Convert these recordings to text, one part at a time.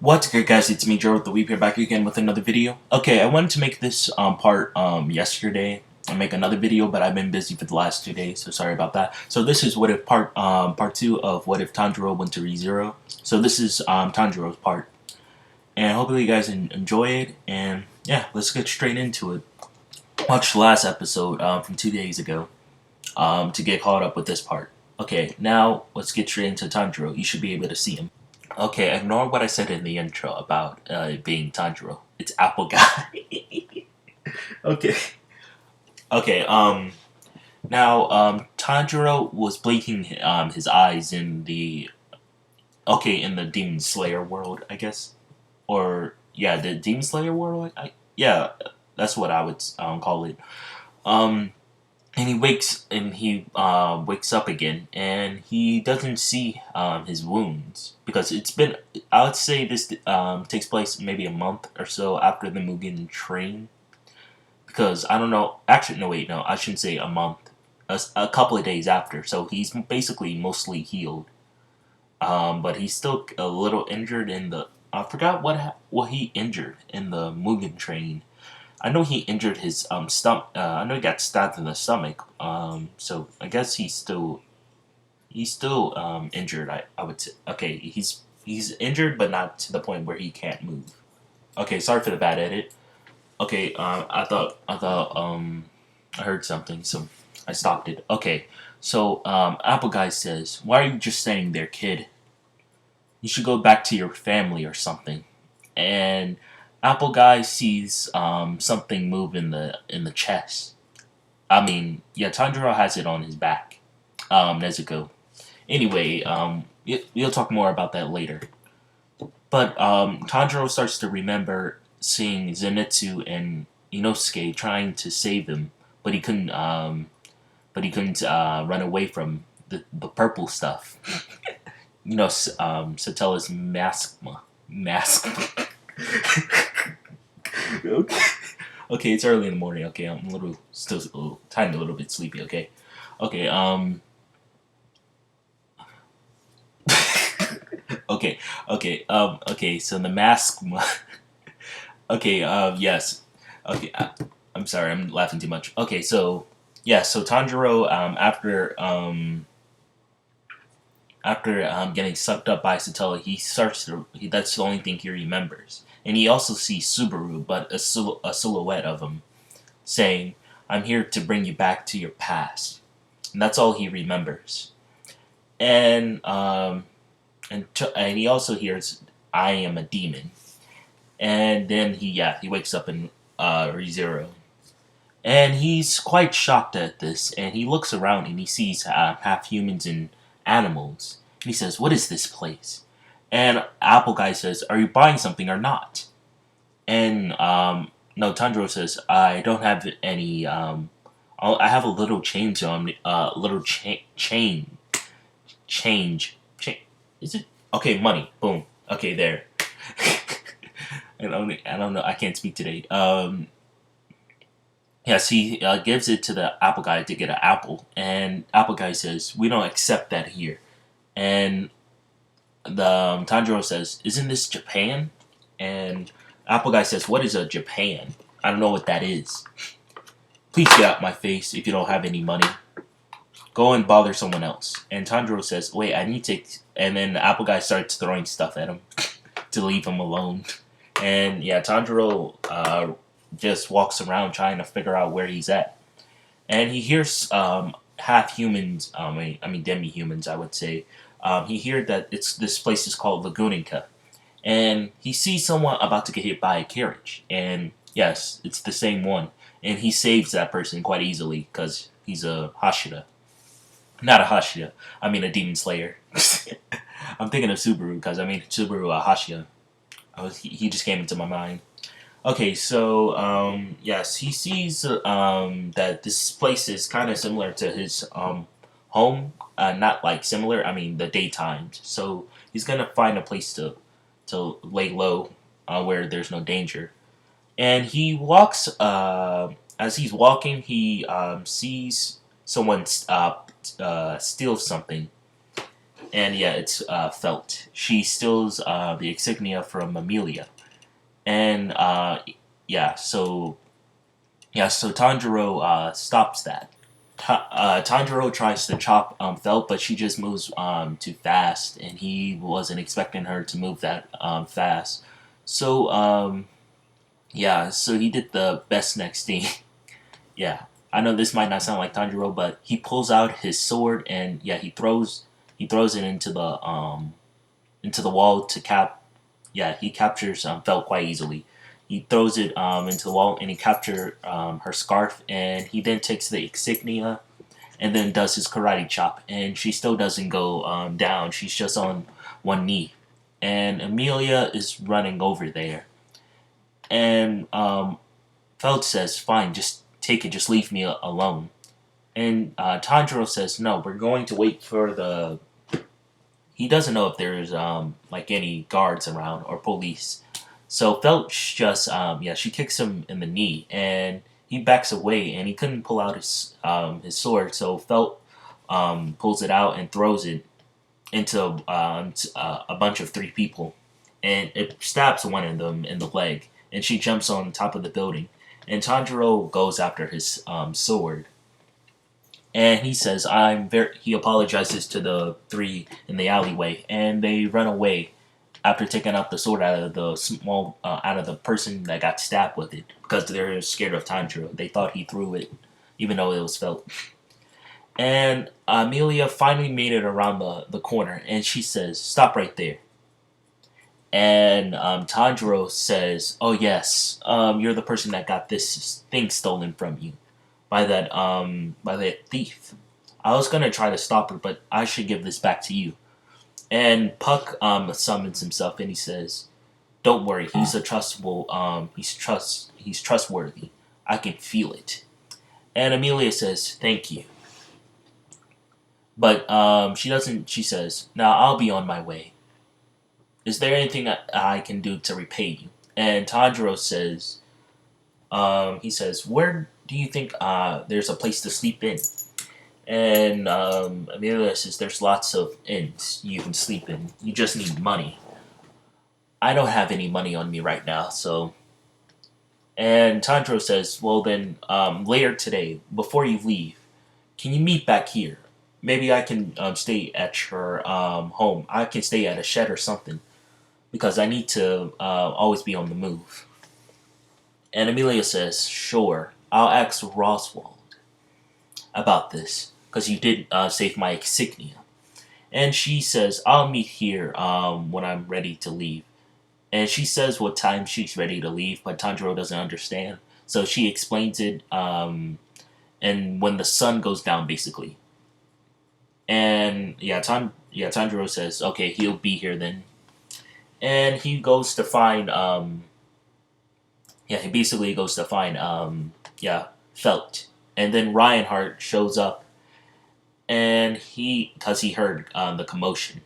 What's good, guys? It's me, Joe, with the Weep, here back again with another video. Okay, I wanted to make this part yesterday and make another video, but I've been busy for the last 2 days, so sorry about that. So this is what if part 2 of what if Tanjiro went to ReZero. So this is Tanjiro's part, and hopefully you guys enjoy it. And yeah, let's get straight into it. Watch the last episode from 2 days ago to get caught up with this part. Okay, now let's get straight into Tanjiro. You should be able to see him. Okay, ignore what I said in the intro about it being Tanjiro. It's Apple Guy. Okay. Okay, now, Tanjiro was blinking his eyes in the, in the Demon Slayer world, I guess. Or, yeah, the Demon Slayer world? Yeah, that's what I would call it. Um, and he wakes up again, and he doesn't see his wounds because it's been. I would say this takes place maybe a month or so after the Mugen train, because I don't know. Actually, no, wait, no, I shouldn't say a month. A couple of days after, so he's basically mostly healed. But he's still a little injured in the. I forgot what he injured in the Mugen train. I know he injured his stomach. I know he got stabbed in the stomach. So I guess he's still injured. I would say. Okay, he's injured, but not to the point where he can't move. Okay, sorry for the bad edit. Okay, I thought I heard something, so I stopped it. Okay, so Apple Guy says, "Why are you just standing there, kid? You should go back to your family or something." And Apple Guy sees something move in the chest. I mean, yeah, Tanjiro has it on his back. Nezuko. Anyway, we'll talk more about that later. But Tanjiro starts to remember seeing Zenitsu and Inosuke trying to save him, but he couldn't. Run away from the purple stuff. Satella's mask. Okay. Okay, it's early in the morning. Okay, I'm a little bit sleepy. Okay, okay. Okay, okay. Okay. So the mask. Okay. Yes. Okay. I'm sorry. I'm laughing too much. Okay. So yeah. So Tanjiro, after getting sucked up by Satella, he starts to. That's the only thing he remembers, and he also sees Subaru, but a silhouette of him, saying, "I'm here to bring you back to your past," and that's all he remembers. And and he also hears, "I am a demon," and then he wakes up in ReZero, and he's quite shocked at this, and he looks around and he sees half humans and animals. And he says, "What is this place?" And Apple Guy says, "Are you buying something or not?" And no, Tanjiro says, "I don't have any. I have a little change on me. Little change. Is it okay? Money. Boom. Okay, there." I don't know. I can't speak today. Yes, he gives it to the Apple Guy to get an apple, and Apple Guy says, "We don't accept that here." And the Tanjiro says, "Isn't this Japan?" And Apple Guy says, "What is a Japan? I don't know what that is. Please get out my face if you don't have any money. Go and bother someone else." And Tanjiro says, "Wait, I need to." And then the Apple Guy starts throwing stuff at him to leave him alone. And yeah, Tanjiro just walks around trying to figure out where he's at. And he hears half humans, I mean demi humans, I would say. He hears that this place is called Lagunica, and he sees someone about to get hit by a carriage. And yes, it's the same one. And he saves that person quite easily because he's a Hashira. Not a Hashira. I mean a Demon Slayer. I'm thinking of Subaru because I mean Subaru Hashira. He just came into my mind. Okay, so yes, he sees that this place is kind of similar to his home. Not like similar. I mean the daytimes. So he's gonna find a place to lay low where there's no danger. And he walks. As he's walking, he sees someone steal something. and yeah, it's Felt. She steals the insignia from Amelia, and so Tanjiro stops that. Tanjiro tries to chop Felt, but she just moves too fast, and he wasn't expecting her to move that fast. So so he did the best next thing. Yeah, I know this might not sound like Tanjiro, but he pulls out his sword and he throws it into the wall to cap. Yeah, he captures Felt quite easily. He throws it into the wall and he captures her scarf, and he then takes the insignia and then does his karate chop, and she still doesn't go down. She's just on one knee, and Amelia is running over there, and Feld says, "Fine, just take it. Just leave me alone." And Tanjiro says, "No, we're going to wait for the." He doesn't know if there's like any guards around or police. So Felt just she kicks him in the knee, and he backs away, and he couldn't pull out his sword. So Felt pulls it out and throws it into a bunch of three people, and it stabs one of them in the leg, and she jumps on top of the building, and Tanjiro goes after his sword, and he says, "I'm very." He apologizes to the three in the alleyway, and they run away after taking out the sword out of the person that got stabbed with it, because they're scared of Tanjiro. They thought he threw it, even though it was Felt. And Amelia finally made it around the corner, and she says, "Stop right there." And Tanjiro says, "Oh yes, you're the person that got this thing stolen from you by that thief. I was gonna try to stop her, but I should give this back to you." And Puck summons himself, and he says, "Don't worry, he's a trustable. He's trustworthy. I can feel it." And Amelia says, "Thank you." But she doesn't. She says, "Now I'll be on my way. Is there anything that I can do to repay you?" And Tanjiro says, he says, "Where do you think there's a place to sleep in?" And Amelia says, "There's lots of inns you can sleep in. You just need money. I don't have any money on me right now, so." And Tanjiro says, "Well then, later today, before you leave, can you meet back here? Maybe I can stay at your home. I can stay at a shed or something, because I need to always be on the move." And Amelia says, "Sure, I'll ask Roswald about this, because you did save my insignia." And she says, "I'll meet here when I'm ready to leave." And she says what time she's ready to leave, but Tanjiro doesn't understand. So she explains it, and when the sun goes down, basically. And Tanjiro says, "Okay, he'll be here then." And he goes to find, he basically goes to find, Felt. And then Reinhardt shows up, and because he heard the commotion.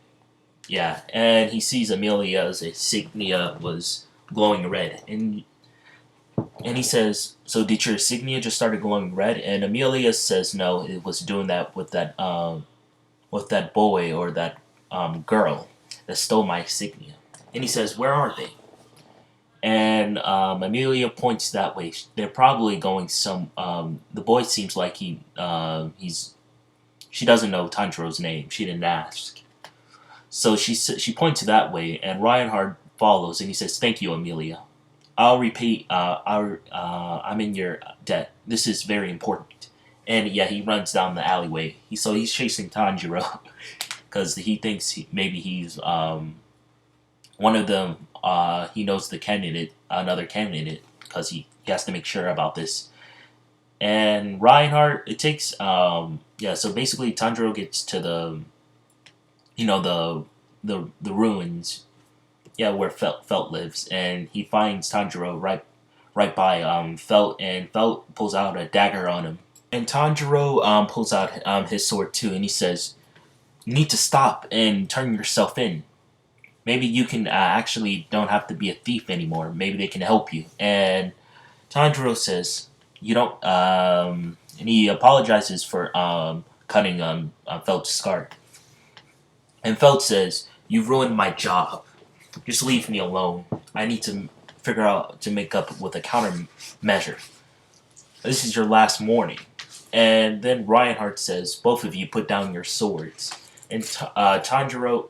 Yeah, and he sees Amelia's insignia was glowing red, and he says, "So did your insignia just started glowing red?" And Amelia says, "No, it was doing that with that boy or that girl that stole my insignia." And he says, "Where are they?" And Amelia points that way. They're probably going some. The boy seems like he's. She doesn't know Tanjiro's name. She didn't ask. So she points that way, and Reinhardt follows, and he says, "Thank you, Amelia. I'll repay. I'm in your debt. This is very important." And yeah, he runs down the alleyway. He's chasing Tanjiro because he thinks maybe he's one of them. He knows another candidate, because he has to make sure about this. And Reinhardt, it takes So basically, Tanjiro gets to the ruins, where Felt lives, and he finds Tanjiro right by Felt, and Felt pulls out a dagger on him, and Tanjiro pulls out his sword too, and he says, "You need to stop and turn yourself in. Maybe you can actually don't have to be a thief anymore. Maybe they can help you." And Tanjiro says, "You don't," and he apologizes for cutting Felt's scarf. And Feld says, "You've ruined my job. Just leave me alone. I need to figure out to make up with a countermeasure. This is your last warning." And then Reinhardt says, "Both of you put down your swords." And Tanjiro.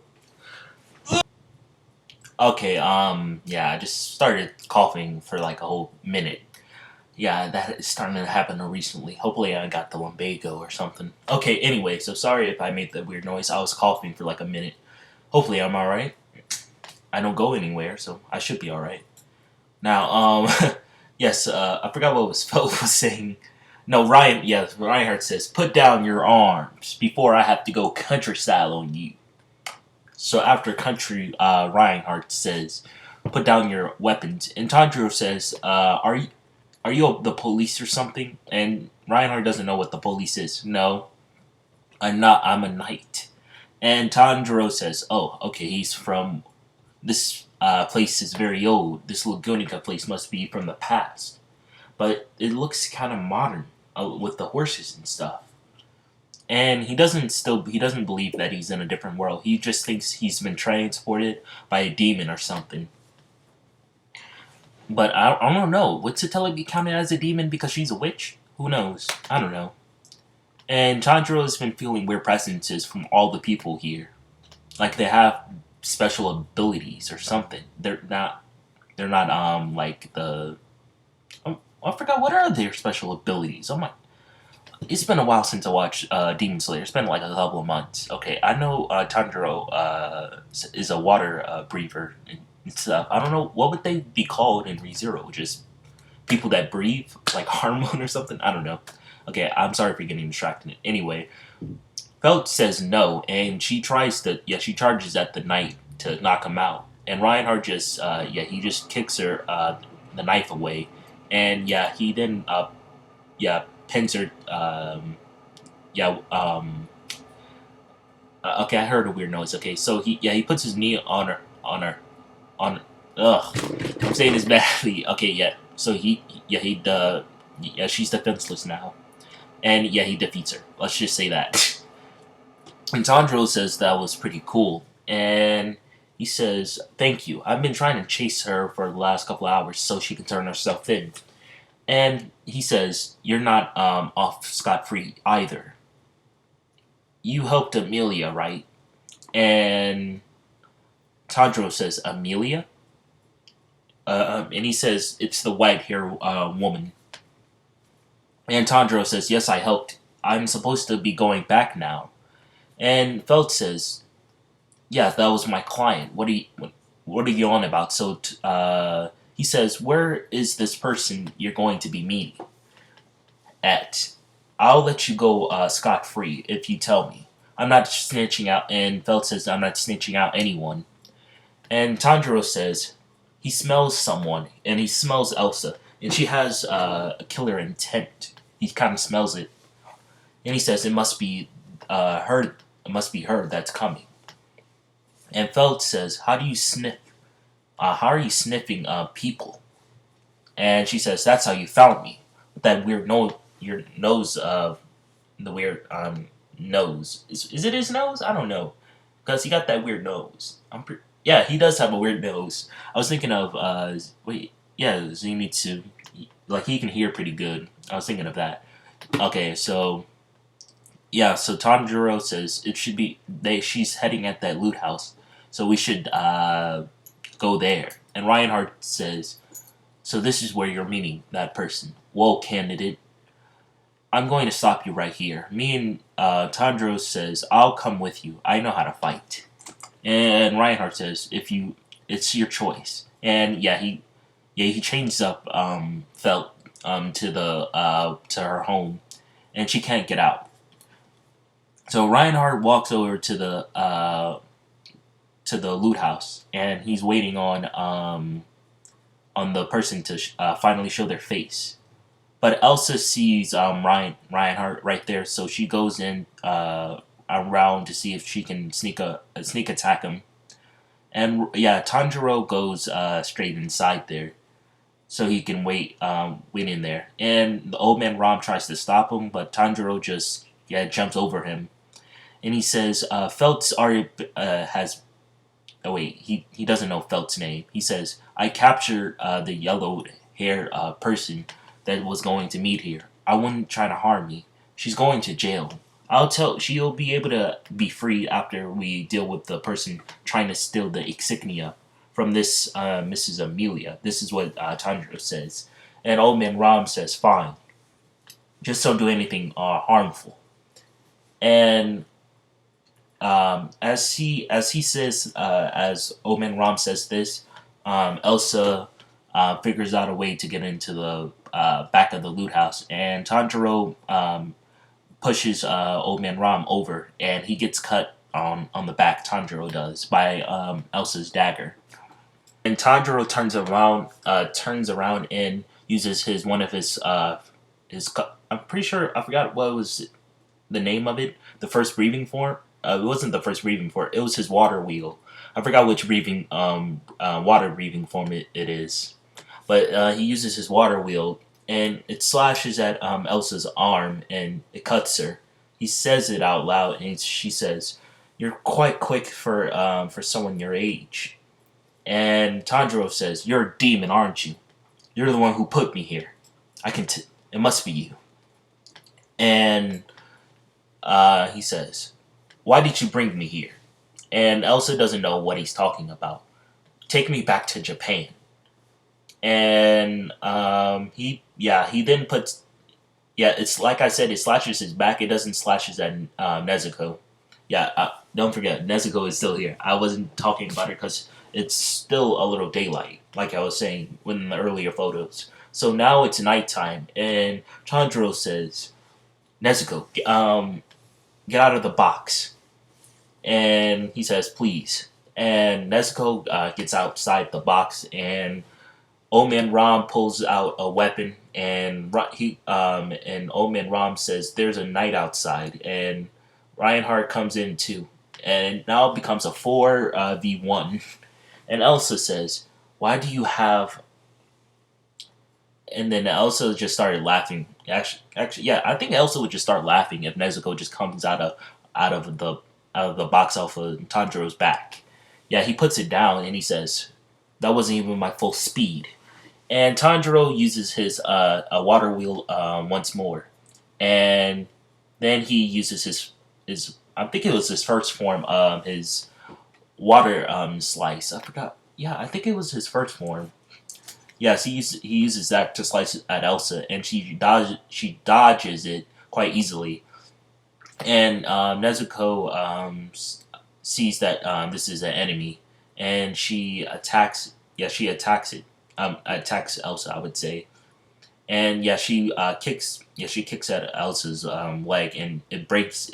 Okay, yeah, I just started coughing for like a whole minute. Yeah, that is starting to happen recently. Hopefully, I got the lumbago or something. Okay, anyway, so sorry if I made that weird noise. I was coughing for like a minute. Hopefully, I'm alright. I don't go anywhere, so I should be alright. Now, yes, I forgot what was Phil was saying. No, Reinhardt says, "Put down your arms before I have to go country style on you." So after country, Reinhardt says, "Put down your weapons." And Tanjiro says, are you the police or something?" And Reinhardt doesn't know what the police is. "No, I'm not. I'm a knight." And Tanjiro says, "Oh, okay, he's from this place is very old. This Lagunica place must be from the past. But it looks kind of modern with the horses and stuff." And he doesn't believe that he's in a different world. He just thinks he's been transported by a demon or something. But I don't know. Would Satella be counted as a demon because she's a witch? Who knows? I don't know. And Tanjiro has been feeling weird presences from all the people here. Like they have special abilities or something. They're not. They're not. Like the. I forgot what are their special abilities. Oh my. It's been a while since I watched Demon Slayer. It's been like a couple of months. Okay, I know Tanjiro is a water breather and stuff. I don't know what would they be called in ReZero. Just people that breathe, like Harmon or something. I don't know. Okay, I'm sorry for getting distracted. Anyway, Felt says no, and she she charges at the knight to knock him out. And Reinhardt he just kicks her the knife away, and he then pins her. Yeah. Okay, I heard a weird noise. Okay, so he puts his knee on. Ugh, I'm saying this badly. Okay, yeah. So she's defenseless now, and he defeats her. Let's just say that. And Tanjiro says that was pretty cool, and he says, "Thank you. I've been trying to chase her for the last couple hours so she can turn herself in." And he says, "You're not off scot-free either. You helped Amelia, right?" And Tanjiro says, "Amelia?" And he says, "It's the white-haired woman." And Tanjiro says, "Yes, I helped. I'm supposed to be going back now." And Feld says, "Yeah, that was my client. What are you on about?" So he says, "Where is this person you're going to be meeting at? I'll let you go scot-free if you tell me. I'm not snitching out." And Feld says, "I'm not snitching out anyone." And Tanjiro says, he smells someone, and he smells Elsa. And she has a killer intent. He kind of smells it. And he says, it must be her. It must be her that's coming. And Feld says, how do you sniff? How are you sniffing people? And she says, that's how you found me. With that weird nose, your nose, the weird nose. Is it his nose? I don't know. Because he got that weird nose. Yeah, he does have a weird nose. I was thinking of, Zenitsu. Like, he can hear pretty good. I was thinking of that. Okay, so Tanjiro says it should be, she's heading at that loot house. So we should go there. And Reinhardt says, so this is where you're meeting that person. Whoa, candidate. I'm going to stop you right here. Me and Tanjiro says, I'll come with you. I know how to fight. And Reinhardt says, it's your choice. And he changes up Felt to her home, and she can't get out. So Reinhardt walks over to the loot house, and he's waiting on the person to finally show their face. But Elsa sees Reinhardt right there, so she goes in around to see if she can sneak attack him. And Tanjiro goes straight inside there, so he can wait in there. And the old man Ram tries to stop him, but Tanjiro just jumps over him. and he says Felt's already has. Oh wait, he doesn't know Felt's name. He says I captured the yellow hair person that was going to meet here. I wouldn't try to harm me. She's going to jail. I'll tell she'll be able to be free after we deal with the person trying to steal the insignia from this Mrs. Amelia. This is what Tanjiro says. And Old Man Ram says, fine. Just don't do anything harmful. And as Old Man Ram says this, Elsa figures out a way to get into the back of the loot house, and Tanjiro pushes Old Man Ram over, and he gets cut on the back. Tanjiro does by Elsa's dagger, and Tanjiro turns around and uses one of his I'm pretty sure I forgot what was the name of it. The first breathing form. It wasn't the first breathing form. It was his water wheel. I forgot which water breathing form it is. But he uses his water wheel, and it slashes at Elsa's arm, and it cuts her. He says it out loud, and she says, "You're quite quick for someone your age." And Tanjiro says, "You're a demon, aren't you? You're the one who put me here. It must be you." And he says, "Why did you bring me here?" And Elsa doesn't know what he's talking about. "Take me back to Japan." And he then puts, it's like I said, it slashes his back. It doesn't slashes at Nezuko. Don't forget, Nezuko is still here. I wasn't talking about her because it's still a little daylight, like I was saying in the earlier photos. So now it's nighttime, and Tanjiro says, "Nezuko, get out of the box." And he says, "Please." And Nezuko gets outside the box, and Old Man Ram pulls out a weapon, and Old Man Ram says, "There's a knight outside," and Reinhardt comes in too, and now it becomes a 4v1. And Elsa says, "Why do you have?" And then Elsa just started laughing. Actually, yeah, I think Elsa would just start laughing if Nezuko just comes out of the box off of Tanjiro's back. Yeah, he puts it down and he says, "That wasn't even my full speed." And Tanjiro uses his a water wheel once more, and then he uses his I think it was his first form of his water slice. I forgot. Yeah, I think it was his first form. Yes, he uses that to slice at Elsa, and she dodges it quite easily. And Nezuko sees that this is an enemy, and she attacks. Yeah, she attacks it. Attacks Elsa, I would say. And she kicks. Yeah, she kicks at Elsa's leg, and it breaks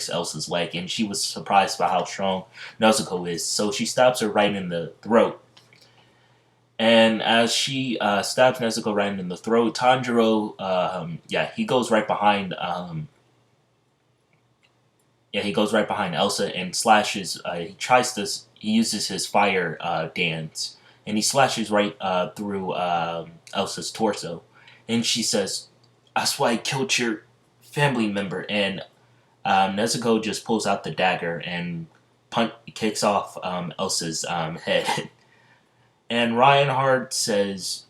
Elsa's leg. And she was surprised by how strong Nezuko is, so she stabs her right in the throat. And as she stabs Nezuko right in the throat, Tanjiro, he goes right behind. He goes right behind Elsa and slashes. He uses his fire dance, and he slashes right through Elsa's torso. And she says, "That's why I killed your family member." And Nezuko just pulls out the dagger and kicks off Elsa's head. And Reinhardt says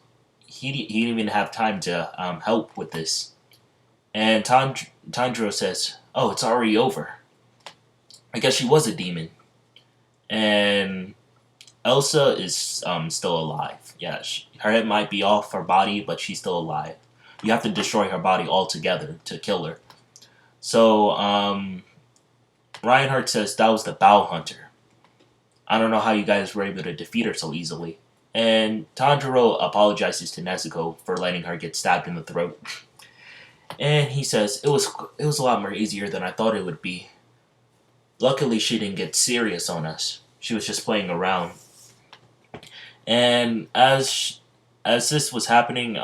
he didn't even have time to help with this. And Tanjiro says, "Oh, it's already over. I guess she was a demon." And Elsa is still alive. Yeah, her head might be off her body, but she's still alive. You have to destroy her body altogether to kill her. So Reinhardt says that was the Bow Hunter. I don't know how you guys were able to defeat her so easily. And Tanjiro apologizes to Nezuko for letting her get stabbed in the throat. And he says, it was a lot more easier than I thought it would be. Luckily, she didn't get serious on us. She was just playing around." And as this was happening,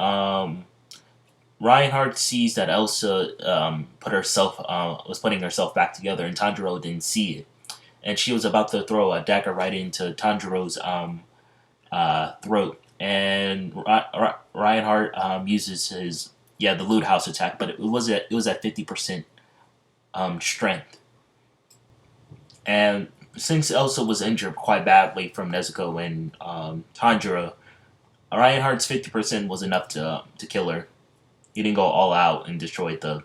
Reinhardt sees that Elsa was putting herself back together, and Tanjiro didn't see it. And she was about to throw a dagger right into Tanjiro's throat. And Reinhardt uses his the loot house attack, but it was at 50% strength. And since Elsa was injured quite badly from Nezuko and Tanjiro, Reinhardt's 50% was enough to kill her. He didn't go all out and destroyed the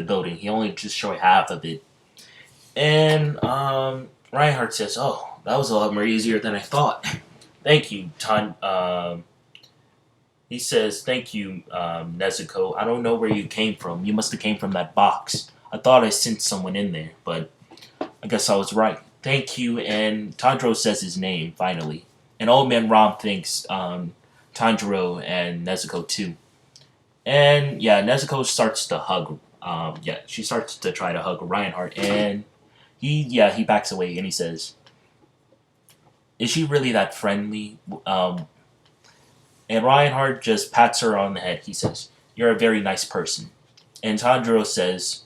building. He only destroyed half of it. And Reinhardt says, "Oh, that was a lot more easier than I thought. Thank you, he says, "Thank you, Nezuko. I don't know where you came from. You must have came from that box. I thought I sent someone in there, but I guess I was right. Thank you." And Tanjiro says his name finally, and Old Man Ram thanks Tanjiro and Nezuko too. And yeah, Nezuko starts to hug. She starts to try to hug Reinhardt, and he backs away and he says, "Is she really that friendly?" And Reinhardt just pats her on the head. He says, "You're a very nice person." And Tanjiro says,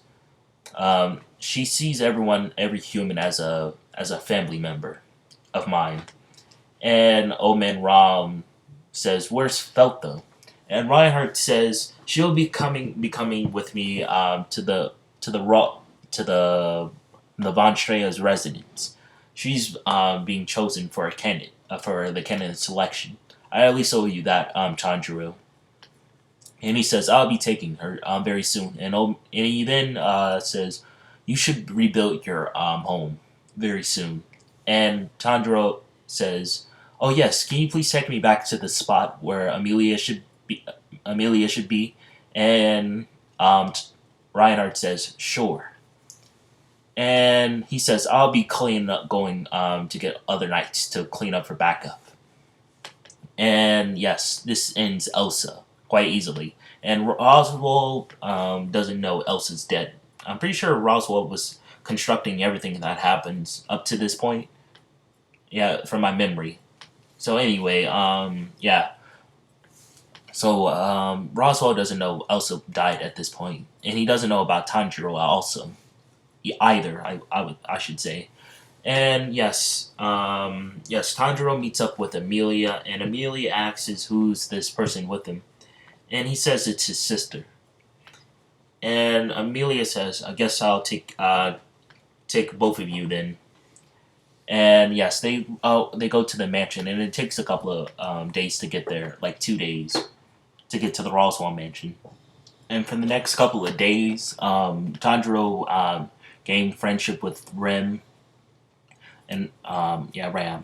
"She sees every human as a family member of mine." And Old Man Ram says, "Where's Felt though?" And Reinhardt says, "She'll be coming with me to the Von Strea's residence. She's being chosen for a candidate for the candidate selection. I at least owe you that, Tanjiro." And he says, "I'll be taking her very soon." And he then says, "You should rebuild your home very soon." And Tanjiro says, "Oh yes, can you please take me back to the spot where Amelia should be?" And Reinhardt says, "Sure." And he says, "I'll be going to get other knights to clean up for backup." And yes, this ends Elsa quite easily. And Roswell doesn't know Elsa's dead. I'm pretty sure Roswell was constructing everything that happens up to this point. Yeah, from my memory. So anyway, yeah. So Roswell doesn't know Elsa died at this point, and he doesn't know about Tanjiro also either. I should say. And yes, Tanjiro meets up with Amelia, and Amelia asks who's this person with him, and he says it's his sister. And Amelia says, "I guess I'll take both of you then." And yes, they go to the mansion, and it takes a couple of days to get there, like 2 days to get to the Roswell mansion. And for the next couple of days, Tanjiro gained friendship with Rem and Ram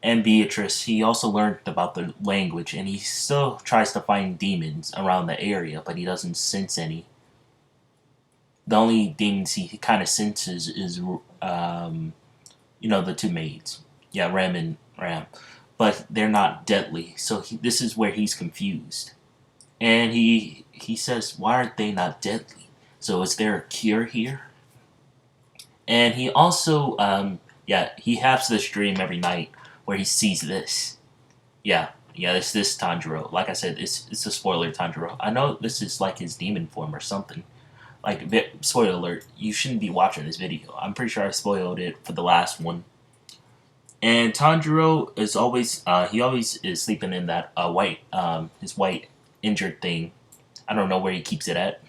and Beatrice. He also learned about the language, and he still tries to find demons around the area, but he doesn't sense any. The only demons he kind of senses is, the two maids, Rem and Ram, but they're not deadly. So this is where he's confused, and he says, "Why aren't they not deadly? So is there a cure here?" And he also, he has this dream every night where he sees this. It's this Tanjiro. Like I said, it's a spoiler Tanjiro. I know this is like his demon form or something. Like, spoiler alert, you shouldn't be watching this video. I'm pretty sure I spoiled it for the last one. And Tanjiro is always, he always is sleeping in that his white injured thing. I don't know where he keeps it at.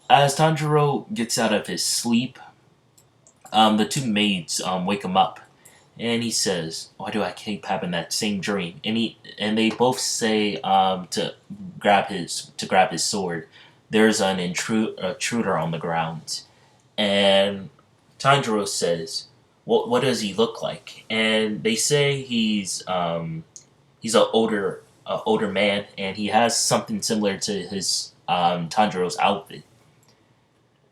As Tanjiro gets out of his sleep, the two maids wake him up, and he says, "Why do I keep having that same dream?" And they both say to grab his sword. There's an intruder on the ground, and Tanjiro says, What does he look like?" And they say he's an older man, and he has something similar to his Tanjiro's outfit,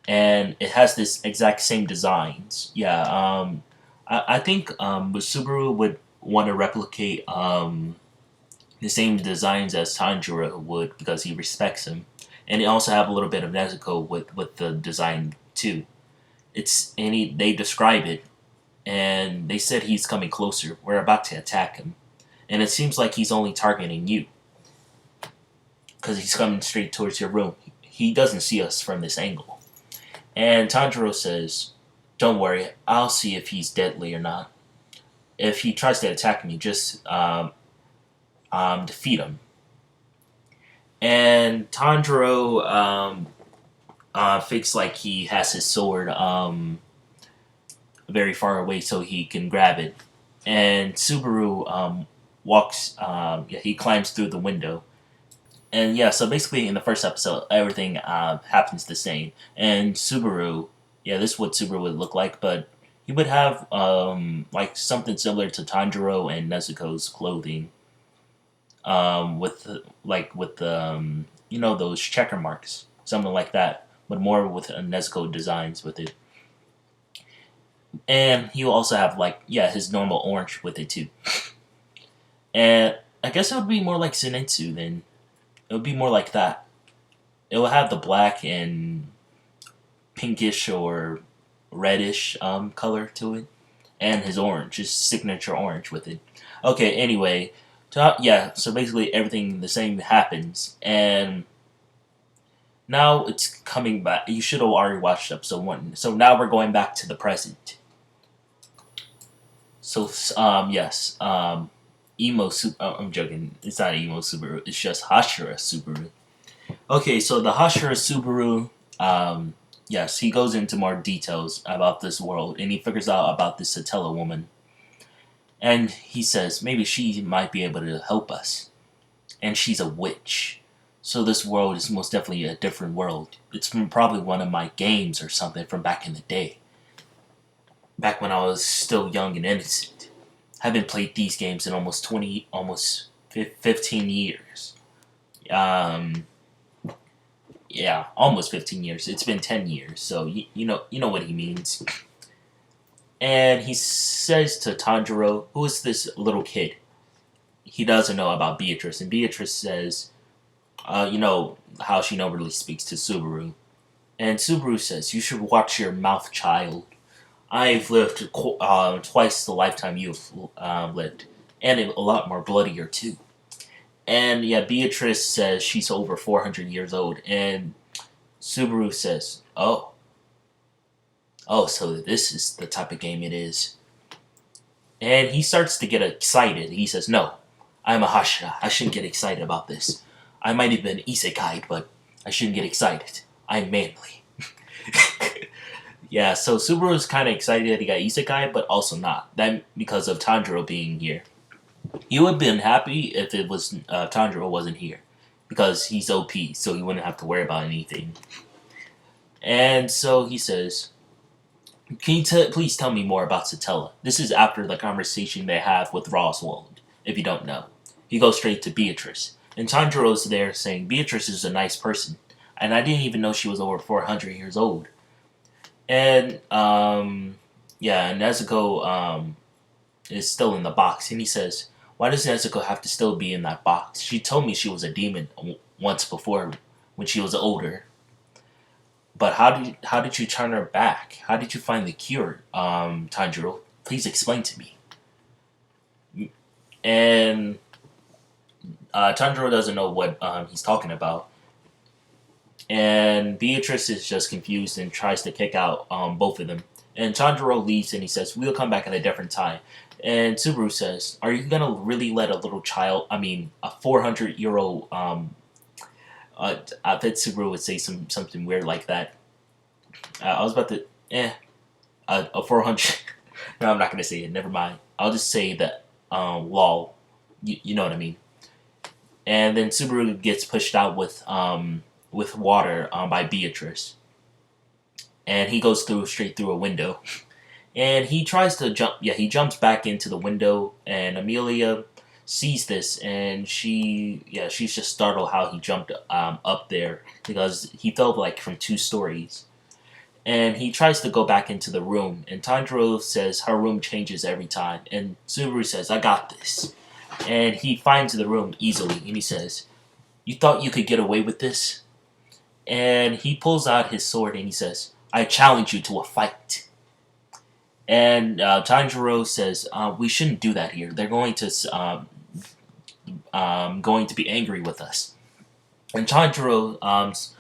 and it has this exact same designs. I think Subaru would want to replicate the same designs as Tanjiro would because he respects him, and they also have a little bit of Nezuko with the design too. They describe it, and they said he's coming closer. We're about to attack him, and it seems like he's only targeting you because he's coming straight towards your room. He doesn't see us from this angle. And Tanjiro says, "Don't worry, I'll see if he's deadly or not. If he tries to attack me, just defeat him." And Tanjiro fakes like he has his sword very far away so he can grab it. And Subaru walks. Yeah, he climbs through the window. And yeah, so basically in the first episode, everything happens the same. And Subaru, yeah, this is what Subaru would look like, but he would have like something similar to Tanjiro and Nezuko's clothing, with you know, those checker marks, something like that, but more with Nezuko designs with it. And he'll also have like, yeah, his normal orange with it too. And I guess it would be more like Zenitsu then. It would be more like that. It will have the black and pinkish or reddish color to it, and his orange, his signature orange with it. Okay, anyway, yeah. So basically, everything the same happens, and now it's coming back. You should have already watched episode 1. So now we're going back to the present. So yes, I'm joking. It's not emo Subaru. It's just Hashira Subaru. Okay, so the Hashira Subaru, yes, he goes into more details about this world, and he figures out about this Satella woman. And he says maybe she might be able to help us. And she's a witch. So this world is most definitely a different world. It's from probably one of my games or something from back in the day. Back when I was still young and innocent. I haven't played these games in almost 15 years. Yeah, almost 15 years. It's been 10 years, so you know what he means. And he says to Tanjiro, who is this little kid? He doesn't know about Beatrice, and Beatrice says, you know how she normally speaks to Subaru. And Subaru says, you should watch your mouth, child. I've lived twice the lifetime you've lived, and a lot more bloodier too. And yeah, Beatrice says she's over 400 years old, and Subaru says, oh, so this is the type of game it is. And he starts to get excited. He says, no, I'm a Hashira. I shouldn't get excited about this. I might have been isekai, but I shouldn't get excited. I'm manly. Yeah, so Subaru's kind of excited that he got isekai, but also not. That because of Tanjiro being here. He would have been happy if it was Tanjiro wasn't here, because he's OP, so he wouldn't have to worry about anything. And so he says, can you please tell me more about Satella? This is after the conversation they have with Roswald, if you don't know. He goes straight to Beatrice. And Tanjiro's there saying, Beatrice is a nice person. And I didn't even know she was over 400 years old. And, yeah, Nezuko is still in the box. And he says, why does Nezuko have to still be in that box? She told me she was a demon once before when she was older. But how did you turn her back? How did you find the cure, Tanjiro? Please explain to me. And Tanjiro doesn't know what he's talking about. And Beatrice is just confused and tries to kick out both of them. And Tanjiro leaves and he says, we'll come back at a different time. And Subaru says, are you going to really let a little child, a 400-year-old, I bet Subaru would say something weird like that. I was about to, a 400, no, I'm not going to say it, never mind. I'll just say that, lol, you know what I mean. And then Subaru gets pushed out with water by Beatrice. And he goes straight through a window. And he tries to jump. Yeah, he jumps back into the window. And Amelia sees this. And she's just startled how he jumped up there. Because he fell like from 2 stories. And he tries to go back into the room. And Tanjiro says her room changes every time. And Subaru says, I got this. And he finds the room easily. And he says, you thought you could get away with this? And he pulls out his sword and he says, I challenge you to a fight. And Tanjiro says, we shouldn't do that here. They're going to be angry with us. And Tanjiro,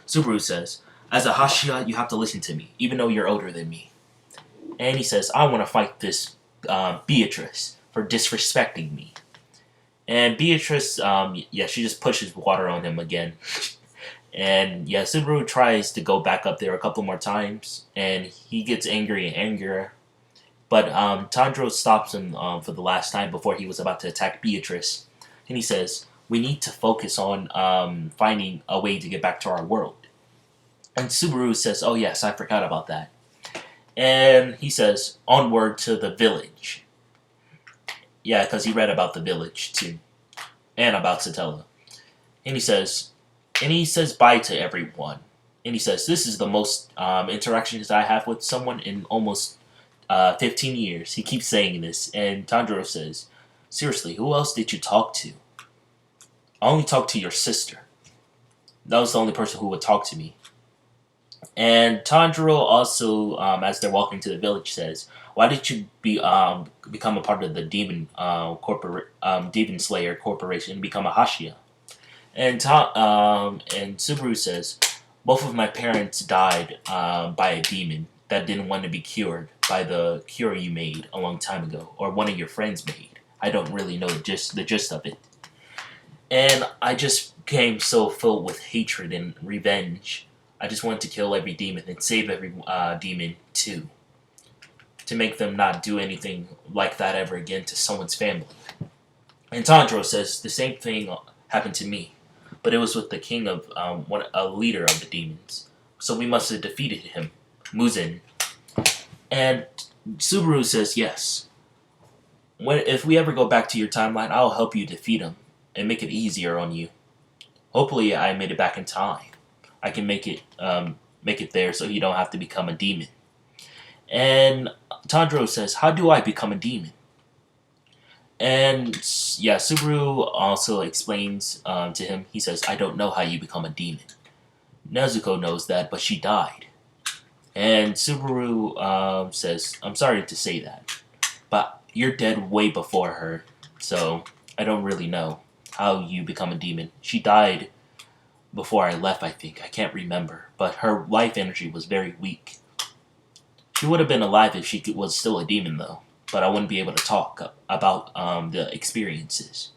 Subaru says, as a Hashira, you have to listen to me, even though you're older than me. And he says, I want to fight this Beatrice for disrespecting me. And Beatrice, she just pushes water on him again. And yeah, Subaru tries to go back up there a couple more times, and he gets angry and angrier. But Tanjiro stops him for the last time before he was about to attack Beatrice. And he says, we need to focus on finding a way to get back to our world. And Subaru says, oh yes, I forgot about that. And he says, onward to the village. Yeah, because he read about the village too. And about Satella. And he says bye to everyone. And he says, this is the most interactions I have with someone in almost 15 years. He keeps saying this. And Tanjiro says, seriously, who else did you talk to? I only talked to your sister. That was the only person who would talk to me. And Tanjiro also, as they're walking to the village, says, why did you become a part of the Demon Slayer Corporation and become a Hashia? And Subaru says, both of my parents died by a demon that didn't want to be cured by the cure you made a long time ago, or one of your friends made. I don't really know the gist of it. And I just became so filled with hatred and revenge. I just wanted to kill every demon and save every demon too. To make them not do anything like that ever again to someone's family. And Tanjiro says the same thing happened to me. But it was with the king of a leader of the demons. So we must have defeated him, Muzan. And Subaru says yes. If we ever go back to your timeline, I'll help you defeat him and make it easier on you. Hopefully, I made it back in time. I can make it there so you don't have to become a demon. And Tanjiro says, how do I become a demon? And yeah, Subaru also explains to him. He says, I don't know how you become a demon. Nezuko knows that, but she died. And Subaru says, I'm sorry to say that, but you're dead way before her, so I don't really know how you become a demon. She died before I left, I think. I can't remember, but her life energy was very weak. She would have been alive if she was still a demon, though, but I wouldn't be able to talk about the experiences.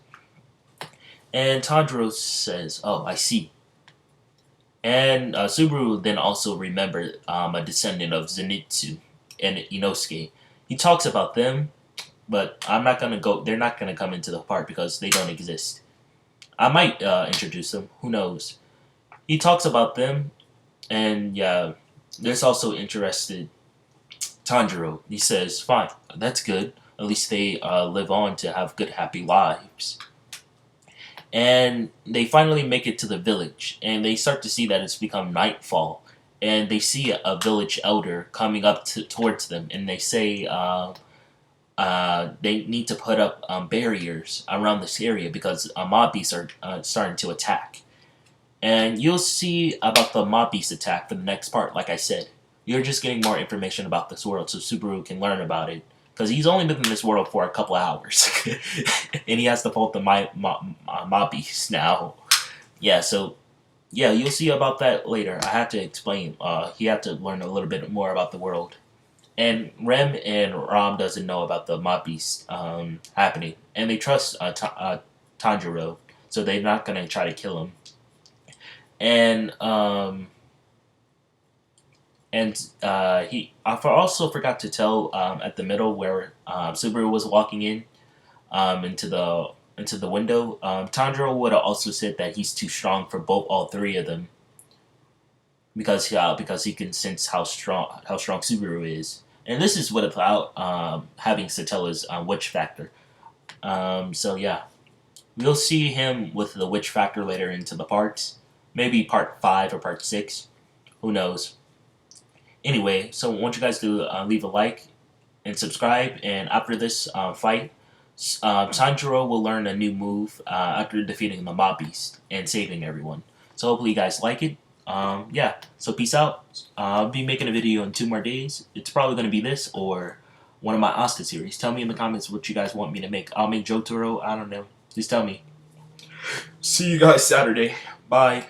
And Tanjiro says, oh, I see. And Subaru then also remembered a descendant of Zenitsu and Inosuke. He talks about them, but I'm not gonna go. They're not gonna come into the part because they don't exist. I might introduce them. Who knows? He talks about them, and yeah, there's also interested Tanjiro. He says, "Fine, that's good. At least they live on to have good, happy lives." And they finally make it to the village, and they start to see that it's become nightfall, and they see a village elder coming up towards them, and they say they need to put up barriers around this area because mob beasts are starting to attack. And you'll see about the mob beast attack for the next part, like I said. You're just getting more information about this world so Subaru can learn about it. Because he's only been in this world for a couple hours. And he has to fight the mob beast now. Yeah, so, yeah, you'll see about that later. I had to explain. He had to learn a little bit more about the world. And Rem and Ram doesn't know about the mob beast happening. And they trust Tanjiro. So they're not going to try to kill him. And I also forgot to tell at the middle where Subaru was walking in into the window. Tanjiro would have also said that he's too strong for all three of them because he can sense how strong Subaru is, and this is without having Satella's witch factor. So yeah, we'll see him with the witch factor later into the parts. Maybe part 5 or part 6. Who knows? Anyway, so I want you guys to leave a like and subscribe. And after this fight, Tanjiro will learn a new move after defeating the mob beast and saving everyone. So hopefully you guys like it. Yeah, so peace out. I'll be making a video in 2 more days. It's probably going to be this or one of my Asta series. Tell me in the comments what you guys want me to make. I'll make Jotaro. I don't know. Just tell me. See you guys Saturday. Bye.